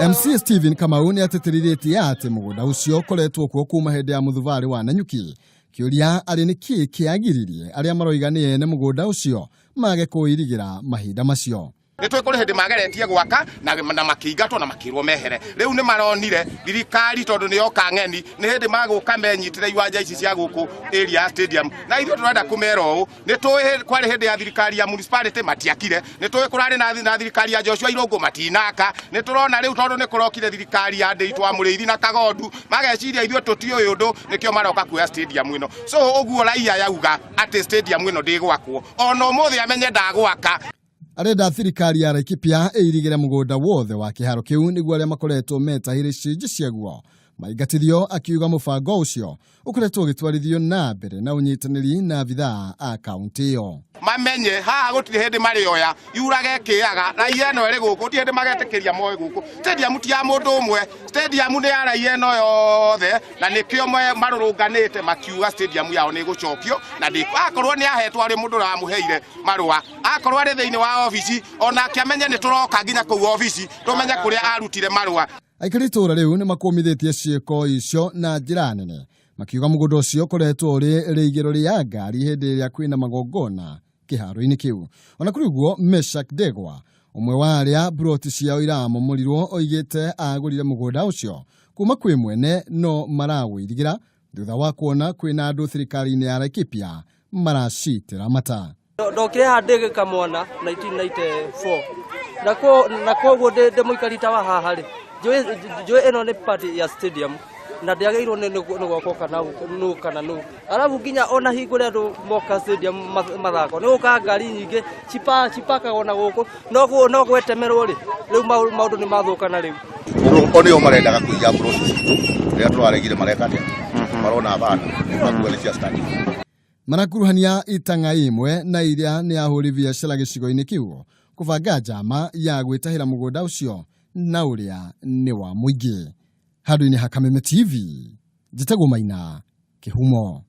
MC Stephen Kamau ni ateterithĩtie ati mugunda ucio ukoretwo kuo kuma hindi ya muthuvari wa Nanyuki. Kiuria ari niki kiagiririe aria maroiganie ne mugunda ucio mage kuirigira mahinda macio. Nitwekore hindi mageretie gwaka na makiingatwo na makirwo mehere. Riu ni maronire thirikari tondu ni yoka ng'eni ni hindi maguka menyitire iwanja ici cia guku area stadium. Na ithuĩ turenda kumera ũũ ni tũĩ kwari hindi ya thirikari ya municipality matiakire, ni tũĩ kurari na thirikari ya Joshua Irungu matinaka, ni turona riu tondu ni kurokire thirikari ya Ndĩitwa Mũrĩithi na Kagondu mageciria ithuĩ tũtiũĩ ũndũ nikio maroka kuoya stadium ĩno. So ũguo raia yauga ati stadium ĩno ndĩgwakwo, ona ũmũthĩ amenye ndagwaka. Arenda thirikari ya Laikipia ĩirigĩre mugunda wothe wa kihaaro kiu niguo aria makoretwo metahire icunjĩ ciaguo. Maingatithio akiuga mũbango ũcio ũkoretwo ũgĩtwarithio na mbere na ũnyitanĩri na abithaa a kaunti ĩyo. Mamenye haha gũtirĩ hindi marĩoya yurage kĩaga raia ĩno ĩrĩ gũkũ gũtirĩ hindi magetĩkĩria moe gũkũ. Stadium ti ya mũndũ ũmwe, stadium nĩ ya raia ĩno yothe na nĩkĩo marũrũnganĩte makiuga stadium yao nĩ gũcokio na akorwo nĩ ahetwo arĩ mũndũ ũramũheire marũa, akorwo arĩ thĩinĩ wa ofici onake amenye nĩ tũroka nginya kũu ofici tũmenye kũrĩa arutire marũa. Aikari tora riu ni makumithĩtie ciĩko icio na njĩra nene makiuga mugunda ũcio ũkoretwo ũrĩ riigiro ria ngari hĩndĩ ĩrĩa kwina magongona kihaaro-inĩ kiu. Ona kuri uguo Meshak Degwa umwe wa aria broti ciao iramomorirwo oigĩte agũrire mugunda ũcio kuma kwĩ mwene no marawĩrigira thutha wa kuona kwina andũ thirikari-inĩ ya Laikipia maracitĩra mata. Ndokire handege kamwana 1994 na koguo ndĩ mũikarita wa haha rĩ Joe eno ni party ya stadium na ndiagĩirwo nĩ gwako kana no arabu nginya ona hingũre andũ moka stadium mathako nĩ gũka ngari nyingĩ cipakagwo na gũkũ no gwetemerwo rĩ rĩu maũndũ nĩ mathũkana rĩu onio marendaga kuiya process rĩa twaregire marekania marona bana makuelekea stadium marakuruhania itanga imwe na iria nĩ ahũri biacara gĩcigo-inĩ kiu kũbanga njama ya gwitahira mugunda ũcio na uria ni wa Muingi. Handũ-inĩ ha Kameme TV, njĩtagwo Maina Kĩhumo.